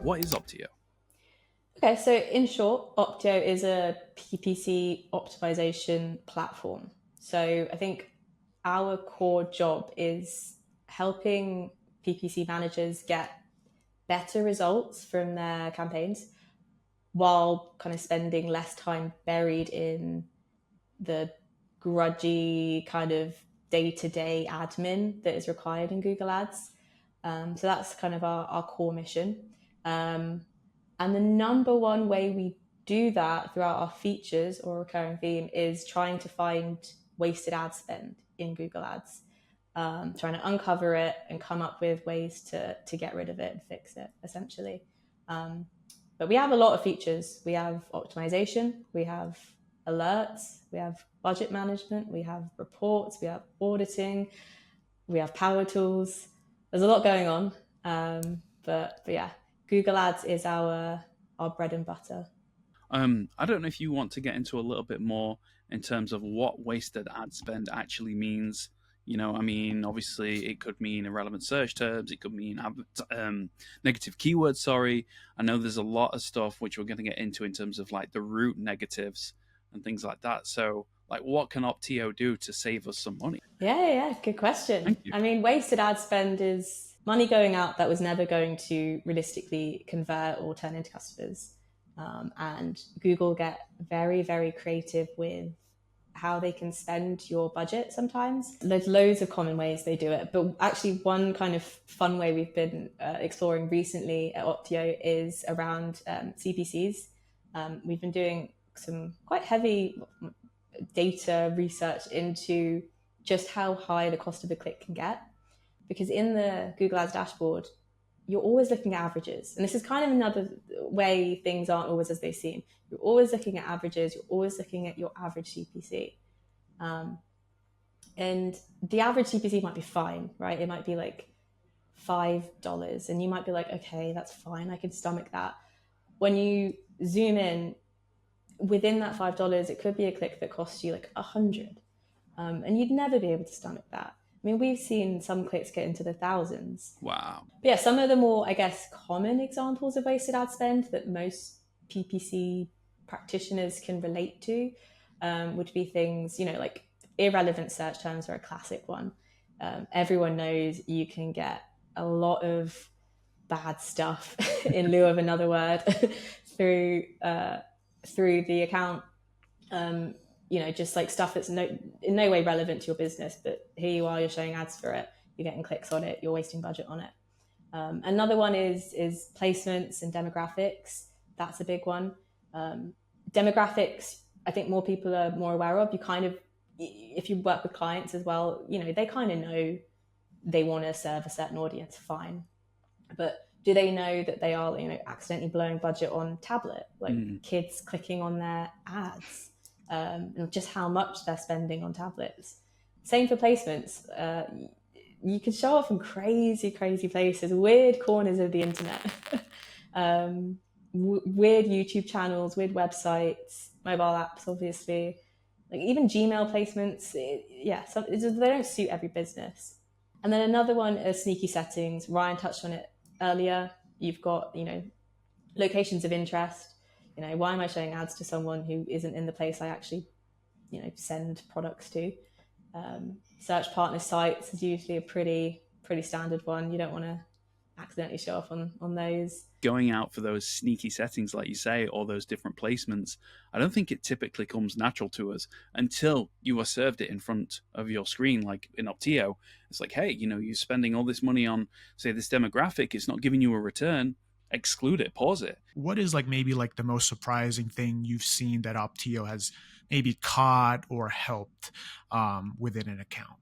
What is Opteo? Okay, so in short, Opteo is a PPC optimization platform. So I think our core job is helping PPC managers get better results from their campaigns while kind of spending less time buried in the grudgy kind of day-to-day admin that is required in Google Ads. So that's kind of our core mission. And the number one way we do that throughout our features or recurring theme is trying to find wasted ad spend in Google Ads, trying to uncover it and come up with ways to get rid of it and fix it, essentially. But we have a lot of features. We have optimization, we have alerts, we have budget management, we have reports, we have auditing, we have power tools. There's a lot going on. But yeah, Google Ads is our bread and butter. I don't know if you want to get into a little bit more in terms of what wasted ad spend actually means. I mean, obviously, it could mean irrelevant search terms. It could mean negative keywords. Sorry, I know there's a lot of stuff which we're going to get into in terms of like the root negatives and things like that. So, like, what can Opteo do to save us some money? Yeah, good question. Thank you. I mean, wasted ad spend is money going out that was never going to realistically convert or turn into customers. And Google get very, very creative with how they can spend your budget sometimes. There's loads of common ways they do it, but actually one kind of fun way we've been exploring recently at Opteo is around CPCs. We've been doing some quite heavy data research into just how high the cost of a click can get. Because in the Google Ads dashboard, you're always looking at averages. And this is kind of another way things aren't always as they seem. You're always looking at averages. You're always looking at your average CPC. And the average CPC might be fine, right? It might be like $5. And you might be like, okay, that's fine. I can stomach that. When you zoom in, within that $5, it could be a click that costs you like 100. And you'd never be able to stomach that. I mean, we've seen some clicks get into the thousands. Wow. But yeah, some of the more, I guess, common examples of wasted ad spend that most PPC practitioners can relate to would be things, like irrelevant search terms are a classic one. Everyone knows you can get a lot of bad stuff in lieu of another word through the account. Just like stuff that's in no way relevant to your business, but here you are, you're showing ads for it, you're getting clicks on it, you're wasting budget on it. Another one is placements and demographics. That's a big one. Demographics, I think more people are more aware of. You kind of, if you work with clients as well, they kind of know they want to serve a certain audience, fine. But do they know that they are, accidentally blowing budget on tablet, like kids clicking on their ads, and just how much they're spending on tablets? Same for placements. You can show up in crazy, crazy places, weird corners of the internet, weird YouTube channels, weird websites, mobile apps, obviously, like even Gmail placements. They don't suit every business. And then another one is sneaky settings. Ryan touched on it earlier. You've got, locations of interest. Why am I showing ads to someone who isn't in the place I actually, send products to? Search partner sites is usually a pretty standard one. You don't want to accidentally show off on those. Going out for those sneaky settings, like you say, or those different placements, I don't think it typically comes natural to us until you are served it in front of your screen, like in Opteo. It's like, hey, you're spending all this money on, say, this demographic, it's not giving you a return. Exclude it, pause it. What is maybe the most surprising thing you've seen that Opteo has maybe caught or helped within an account?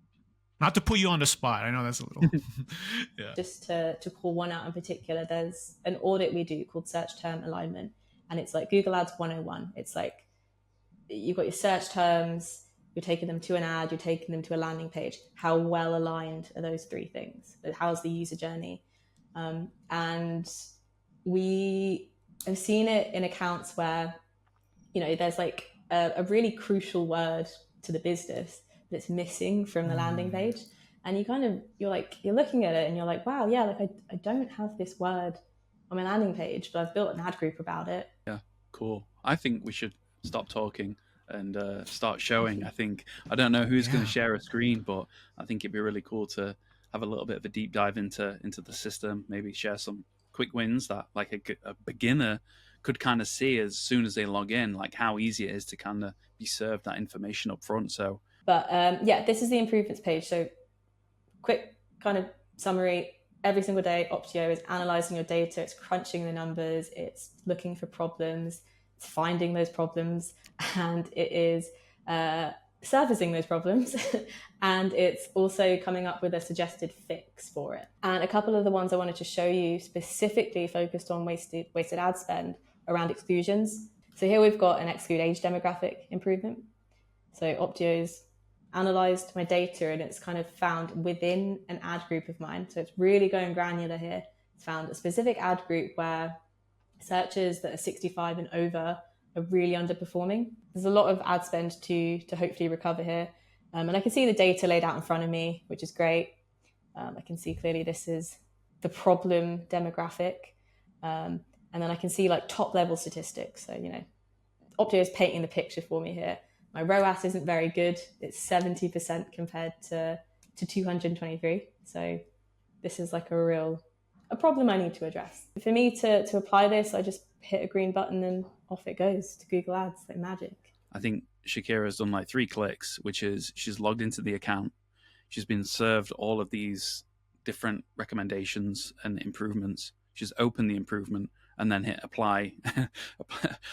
Not to put you on the spot. I know that's a little... Yeah. Just to call one out in particular, there's an audit we do called search term alignment. And it's like Google Ads 101. It's like you've got your search terms, you're taking them to an ad, you're taking them to a landing page. How well aligned are those three things? How's the user journey? And we have seen it in accounts where, there's like a really crucial word to the business that's missing from the landing page. And you're looking at it and you're like, wow, yeah, I don't have this word on my landing page, but I've built an ad group about it. Yeah, cool. I think we should stop talking and start showing. I don't know who's going to share a screen, but I think it'd be really cool to have a little bit of a deep dive into the system, maybe share some quick wins that like a beginner could kind of see as soon as they log in, like how easy it is to kind of be served that information up front. So, but yeah, this is the improvements page. So quick kind of summary. Every single day, Opteo is analyzing your data, it's crunching the numbers, it's looking for problems, it's finding those problems, and it is surfacing those problems. And it's also coming up with a suggested fix for it. And a couple of the ones I wanted to show you specifically focused on wasted ad spend around exclusions. So here we've got an exclude age demographic improvement. So Opteo's analyzed my data and it's kind of found within an ad group of mine. So it's really going granular here. It's found a specific ad group where searches that are 65 and over are really underperforming. There's a lot of ad spend to hopefully recover here. And I can see the data laid out in front of me, which is great. I can see clearly this is the problem demographic. And then I can see like top level statistics. So, Opteo is painting the picture for me here. My ROAS isn't very good. It's 70% compared to 223. So this is like a problem I need to address. For me to apply this, I just hit a green button and off it goes to Google Ads like magic. I think Shakira's done like 3 clicks, which is she's logged into the account. She's been served all of these different recommendations and improvements. She's opened the improvement and then hit apply,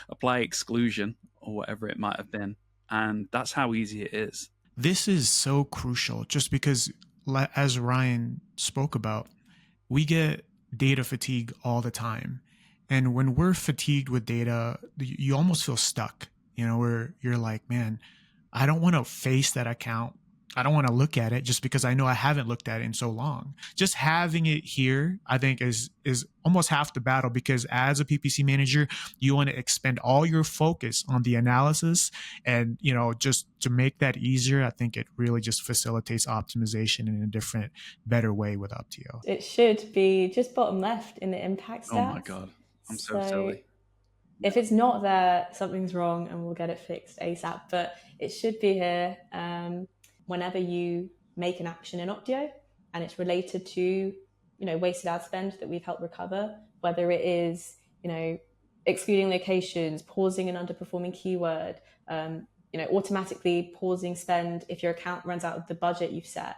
apply exclusion or whatever it might have been. And that's how easy it is. This is so crucial just because, as Ryan spoke about, we get data fatigue all the time. And when we're fatigued with data, you almost feel stuck, where you're like, man, I don't want to face that account. I don't want to look at it just because I know I haven't looked at it in so long. Just having it here, I think is almost half the battle, because as a PPC manager, you want to expend all your focus on the analysis and, just to make that easier. I think it really just facilitates optimization in a different, better way with Opteo. It should be just bottom left in the impact stats. Oh my God. I'm so silly. If it's not there, something's wrong and we'll get it fixed ASAP, but it should be here. Whenever you make an action in Opteo and it's related to, wasted ad spend that we've helped recover, whether it is, excluding locations, pausing an underperforming keyword, automatically pausing spend if your account runs out of the budget you've set.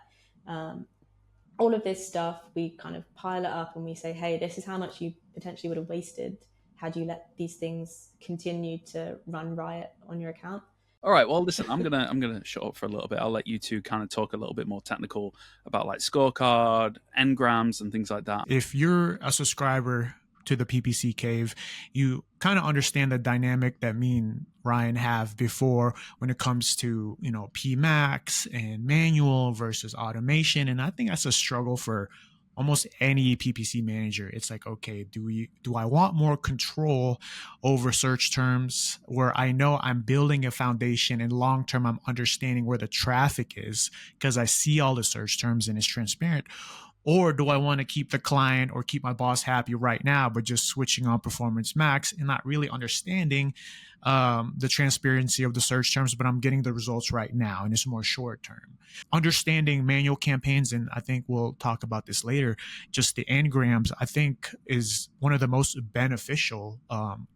All of this stuff, we kind of pile it up and we say, hey, this is how much you potentially would have wasted had you let these things continue to run riot on your account. All right. Well, listen, I'm gonna shut up for a little bit. I'll let you two kind of talk a little bit more technical about like scorecard, engrams, and things like that. If you're a subscriber to the PPC Cave, you kind of understand the dynamic that me and Ryan have before when it comes to PMax and manual versus automation, and I think that's a struggle for almost any PPC manager. It's like, okay, do I want more control over search terms where I know I'm building a foundation and long term I'm understanding where the traffic is because I see all the search terms and it's transparent? Or do I want to keep the client or keep my boss happy right now, but just switching on Performance Max and not really understanding the transparency of the search terms, but I'm getting the results right now and it's more short term. Understanding manual campaigns, and I think we'll talk about this later, just the engrams, I think is one of the most beneficial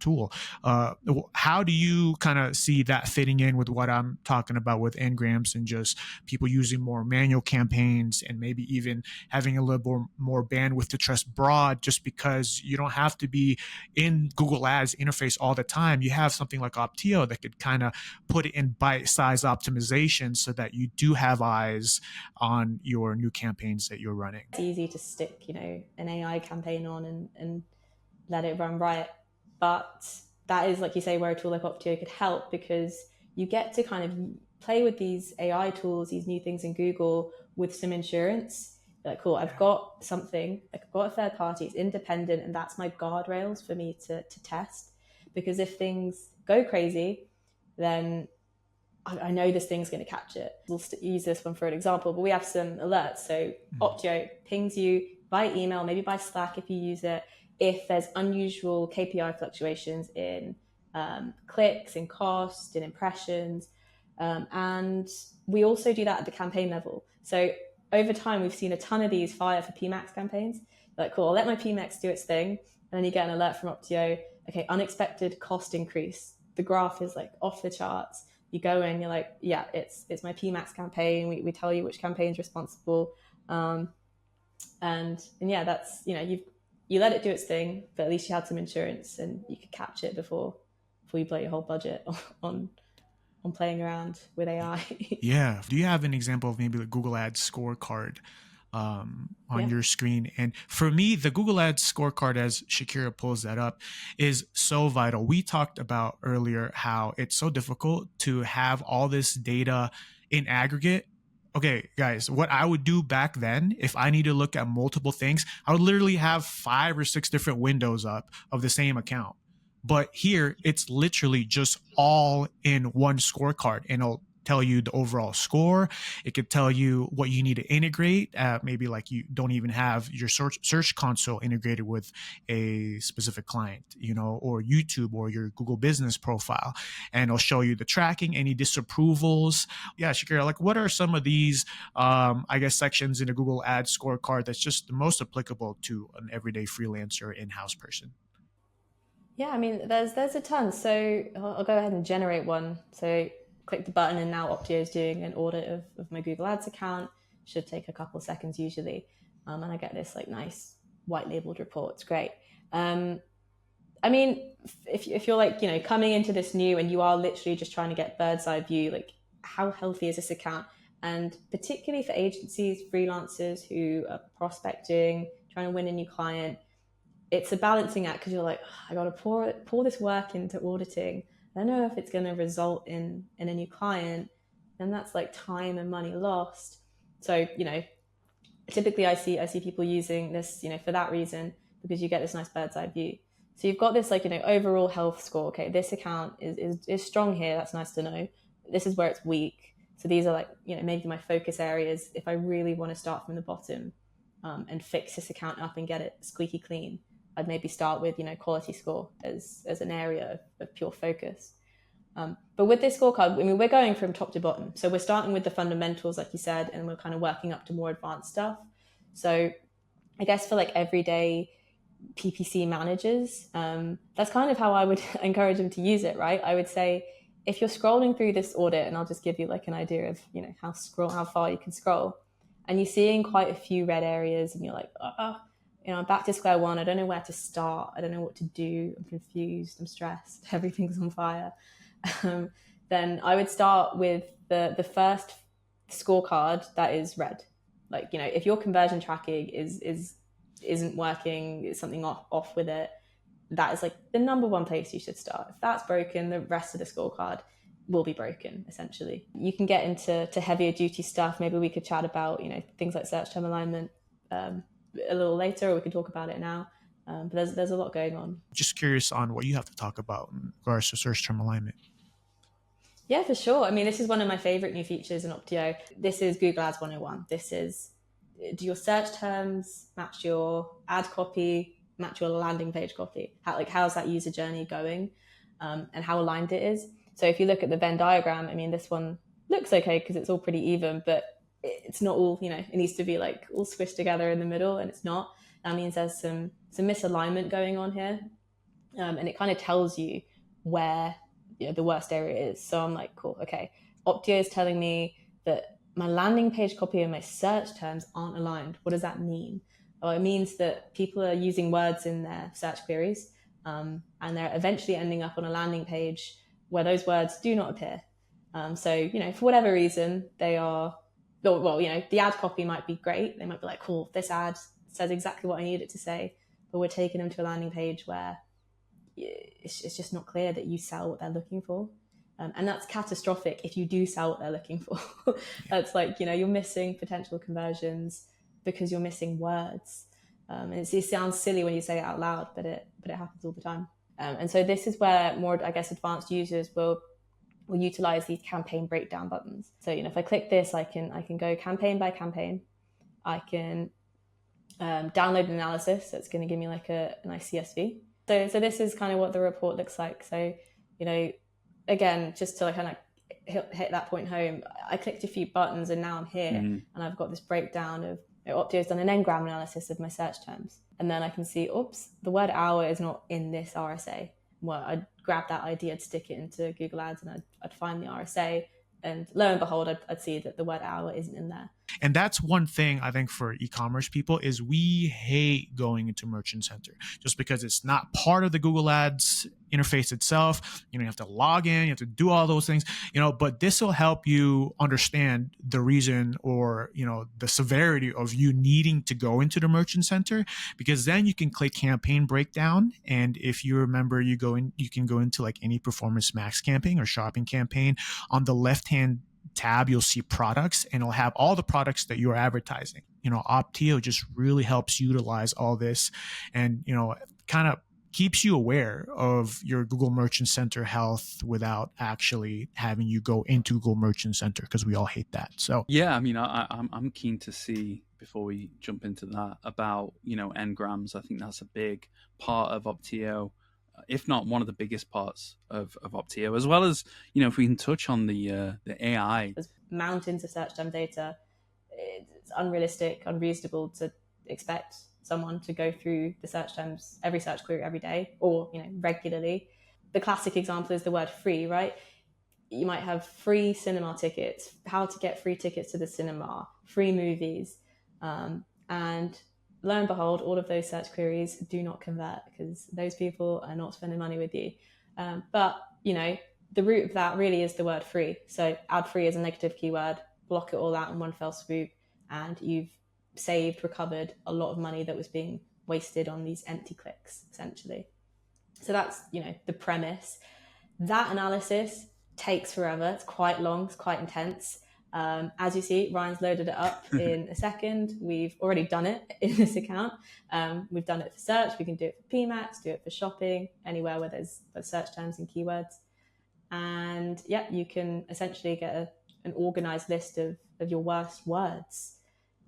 tool. How do you kind of see that fitting in with what I'm talking about with engrams and just people using more manual campaigns and maybe even having a little more bandwidth to trust broad, just because you don't have to be in Google Ads interface all the time? You have something like Opteo that could kind of put it in bite-sized optimization so that you do have eyes on your new campaigns that you're running. It's easy to stick, an AI campaign on and let it run riot. But that is, like you say, where a tool like Opteo could help, because you get to kind of play with these AI tools, these new things in Google with some insurance. Like, cool, I've got something, like I've got a third party, it's independent, and that's my guardrails for me to test. Because if things go crazy, then I know this thing's going to catch it. We'll use this one for an example, but we have some alerts. So Opteo pings you by email, maybe by Slack if you use it, if there's unusual KPI fluctuations in clicks, in cost, in impressions. And we also do that at the campaign level. So over time, we've seen a ton of these fire for PMAX campaigns. Like, cool, I'll let my PMAX do its thing. And then you get an alert from Opteo, okay, unexpected cost increase. The graph is like off the charts. You go in, you're like, yeah, it's my PMAX campaign. We tell you which campaign's responsible. And yeah, that's, you let it do its thing, but at least you had some insurance and you could catch it before you blow your whole budget on playing around with AI. Yeah. Do you have an example of maybe the Google Ads scorecard on your screen? And for me, the Google Ads scorecard, as Shakira pulls that up, is so vital. We talked about earlier how it's so difficult to have all this data in aggregate. Okay, guys, what I would do back then, if I need to look at multiple things, I would literally have 5 or 6 different windows up of the same account. But here, it's literally just all in one scorecard, and it'll tell you the overall score. It could tell you what you need to integrate. Maybe like you don't even have your search console integrated with a specific client, or YouTube or your Google business profile. And it'll show you the tracking, any disapprovals. Yeah, Shakira, like what are some of these, sections in a Google Ads scorecard that's just the most applicable to an everyday freelancer in-house person? Yeah, I mean, there's a ton. So I'll go ahead and generate one. So click the button, and now Opteo is doing an audit of my Google Ads account. Should take a couple of seconds usually. And I get this like nice white labeled report. It's great. I mean, if you're like, coming into this new and you are literally just trying to get bird's eye view, like how healthy is this account? And particularly for agencies, freelancers who are prospecting, trying to win a new client, it's a balancing act because you're like, oh, I got to pour this work into auditing. I don't know if it's going to result in a new client. And that's like time and money lost. So, typically I see people using this, for that reason, because you get this nice bird's eye view. So you've got this like, overall health score. Okay, this account is strong here. That's nice to know. This is where it's weak. So these are like, maybe my focus areas. If I really want to start from the bottom and fix this account up and get it squeaky clean, I'd maybe start with, quality score as an area of pure focus. But with this scorecard, I mean, we're going from top to bottom. So we're starting with the fundamentals, like you said, and we're kind of working up to more advanced stuff. So I guess for like everyday PPC managers, that's kind of how I would encourage them to use it, right? I would say, if you're scrolling through this audit, and I'll just give you like an idea of, how far you can scroll, and you're seeing quite a few red areas and you're like, I'm back to square one. I don't know where to start. I don't know what to do. I'm confused. I'm stressed. Everything's on fire. Then I would start with the first scorecard that is red. Like, if your conversion tracking isn't working, is something off with it, that is like the number one place you should start. If that's broken, the rest of the scorecard will be broken, essentially. You can get into heavier duty stuff. Maybe we could chat about, things like search term alignment a little later, or we can talk about it now. But there's a lot going on. Just curious on what you have to talk about in regards to search term alignment. Yeah, for sure. I mean, this is one of my favorite new features in Opteo. This is Google Ads 101. This is, do your search terms match your ad copy, match your landing page copy? How's that user journey going, and how aligned it is? So if you look at the Venn diagram, I mean, this one looks okay because it's all pretty even, but it's not all, it needs to be like all squished together in the middle, and it's not. That means there's some misalignment going on here. And it kind of tells you where the worst area is. So I'm like, cool, okay. Opteo is telling me that my landing page copy and my search terms aren't aligned. What does that mean? Well, it means that people are using words in their search queries, and they're eventually ending up on a landing page where those words do not appear. So, for whatever reason, they are, well, the ad copy might be great. They might be like, cool, this ad says exactly what I need it to say, but we're taking them to a landing page where it's just not clear that you sell what they're looking for. And that's catastrophic if you do sell what they're looking for. That's like, you're missing potential conversions because you're missing words. And it sounds silly when you say it out loud, but it happens all the time. And so this is where more, I guess, advanced users will utilize these campaign breakdown buttons. So, if I click this, I can go campaign by campaign. I can download analysis. So it's going to give me like a nice CSV. So this is kind of what the report looks like. So, again, just to kind of hit that point home, I clicked a few buttons and now I'm here, and I've got this breakdown of Opteo's done an n-gram analysis of my search terms. And then I can see, oops, the word hour is not in this RSA. Well, I'd grab that ID, I'd stick it into Google Ads, and I'd find the RSA. And lo and behold, I'd see that the word hour isn't in there. And that's one thing I think for e-commerce people is we hate going into Merchant Center just because it's not part of the Google Ads interface itself. You have to log in, you have to do all those things, but this will help you understand the reason or, the severity of you needing to go into the Merchant Center, because then you can click campaign breakdown. And if you remember, you can go into like any Performance Max campaign or shopping campaign. On the left-hand tab, you'll see products, and it'll have all the products that you're advertising. Opteo just really helps utilize all this and, kind of keeps you aware of your Google Merchant Center health without actually having you go into Google Merchant Center, because we all hate that. So yeah, I mean, I'm keen to see, before we jump into that, about n-grams. I think that's a big part of Opteo, if not one of the biggest parts of Opteo, as well as if we can touch on the AI. There's mountains of search term data. It's unrealistic, unreasonable to expect someone to go through the search terms, every search query every day, or regularly. The classic example is the word free, right? You might have free cinema tickets, how to get free tickets to the cinema, free movies, and lo and behold, all of those search queries do not convert because those people are not spending money with you. But the root of that really is the word free. So add free as a negative keyword, block it all out in one fell swoop, and you've recovered a lot of money that was being wasted on these empty clicks, essentially. So that's, the premise. That analysis takes forever. It's quite long, it's quite intense. As you see, Ryan's loaded it up in a second. We've already done it in this account. We've done it for search. We can do it for PMAX, do it for shopping, anywhere where there's search terms and keywords. And yeah, you can essentially get an organized list of your worst words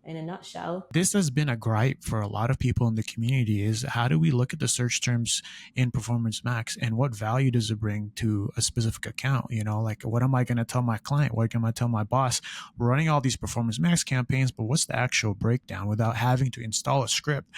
in a nutshell. This has been a gripe for a lot of people in the community, is how do we look at the search terms in Performance Max and what value does it bring to a specific account? Like, what am I going to tell my client? What am I tell my boss? We're running all these Performance Max campaigns, but what's the actual breakdown without having to install a script?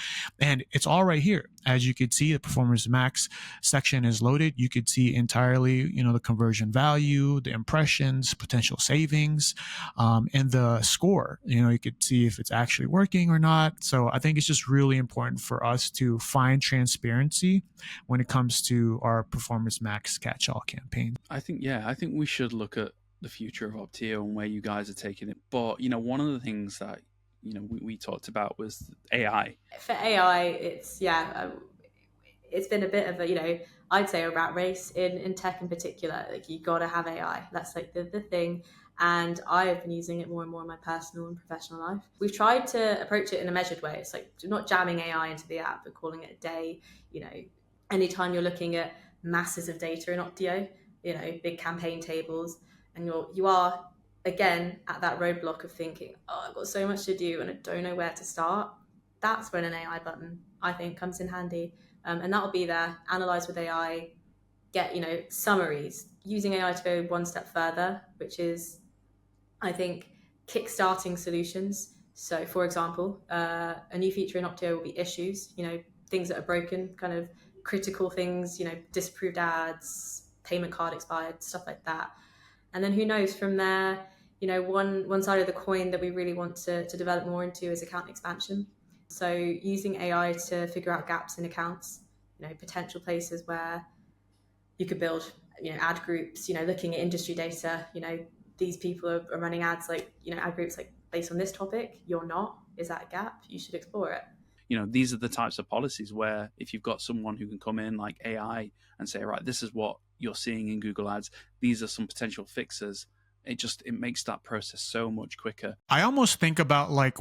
And it's all right here. As you could see, the Performance Max section is loaded. You could see entirely, the conversion value, the impressions, potential savings, and the score. You could see if it's actually working or not. So I think it's just really important for us to find transparency when it comes to our Performance Max catch-all campaign. I think we should look at the future of Opteo and where you guys are taking it. But, one of the things that we talked about was AI. For AI, it's been a bit of a, I'd say a rat race in tech in particular. Like, you got to have AI. That's like the thing. And I have been using it more and more in my personal and professional life. We've tried to approach it in a measured way. It's like not jamming AI into the app, but calling it a day. Anytime you're looking at masses of data in Opteo, big campaign tables, and you are again at that roadblock of thinking, oh, I've got so much to do and I don't know where to start. That's when an AI button, I think, comes in handy. And that'll be there, analyze with AI, get, summaries, using AI to go one step further, which is, I think, kickstarting solutions. So, for example, a new feature in Opteo will be issues, things that are broken, kind of critical things, disapproved ads, payment card expired, stuff like that. And then who knows from there, one side of the coin that we really want to develop more into is account expansion. So using AI to figure out gaps in accounts, potential places where you could build, ad groups, looking at industry data, these people are running ads like, ad groups like based on this topic, you're not. Is that a gap? You should explore it. These are the types of policies where if you've got someone who can come in like AI and say, right, this is what you're seeing in Google Ads, these are some potential fixes, it makes that process so much quicker. I almost think about like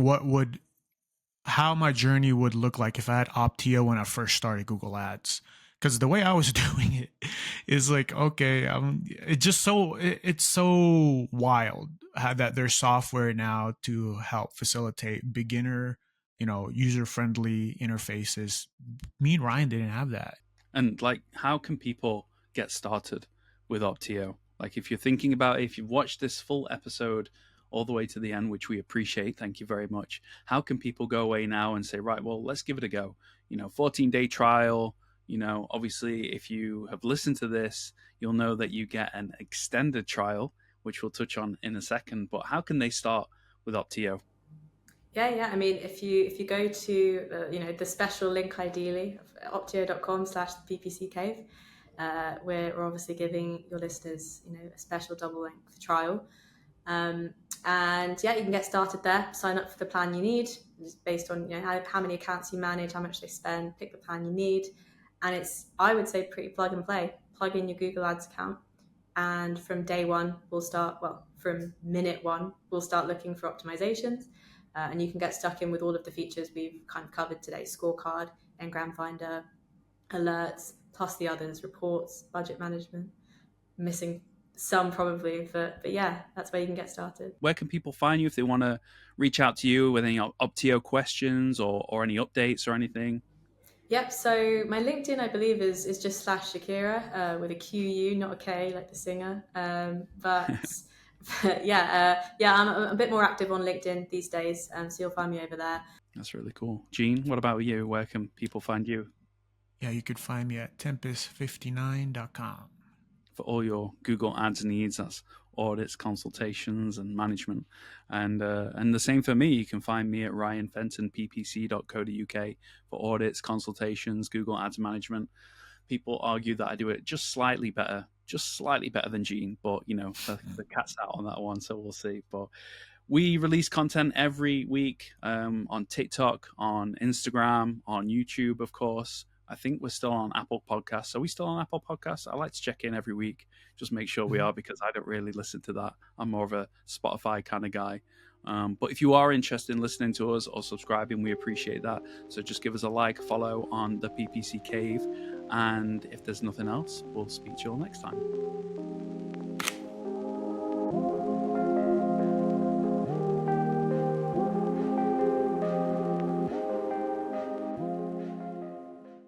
how my journey would look like if I had Opteo when I first started Google Ads. Because the way I was doing it is like, okay, it's so wild that there's software now to help facilitate beginner user-friendly interfaces. Me and Ryan didn't have that. And like, how can people get started with Opteo? Like, if you're thinking about it, if you've watched this full episode all the way to the end, which we appreciate, thank you very much. How can people go away now and say, right, well, let's give it a go? 14-day trial. Obviously, if you have listened to this, you'll know that you get an extended trial, which we'll touch on in a second. But how can they start with Opteo? Yeah. I mean, if you go to the special link, ideally, opteo.com/PPC Cave, we're obviously giving your listeners a special double length trial. And yeah, you can get started there. Sign up for the plan you need, based on how many accounts you manage, how much they spend. Pick the plan you need, and it's, I would say, pretty plug and play. Plug in your Google Ads account, and from day one, from minute one, we'll start looking for optimizations. And you can get stuck in with all of the features we've kind of covered today: scorecard, Ngram Finder, alerts, plus the others, reports, budget management. Missing some probably, but yeah, that's where you can get started. Where can people find you if they want to reach out to you with any Opteo questions or any updates or anything? Yep, so my LinkedIn, I believe, is just /Shakira with a QU, not a K, like the singer. But yeah, I'm a bit more active on LinkedIn these days, so you'll find me over there. That's really cool. Gene, what about you? Where can people find you? Yeah, you could find me at tempest59.com. For all your Google Ads needs, that's audits, consultations, and management. And the same for me. You can find me at ryanfentonppc.co.uk for audits, consultations, Google Ads management. People argue that I do it just slightly better than Gene, but the cat's out on that one, so we'll see. But we release content every week on TikTok, on Instagram, on YouTube, of course. I think we're still on Apple Podcasts. Are we still on Apple Podcasts? I like to check in every week, just make sure we are, because I don't really listen to that. I'm more of a Spotify kind of guy. But if you are interested in listening to us or subscribing, we appreciate that. So just give us a like, follow on the PPC Cave. And if there's nothing else, we'll speak to you all next time.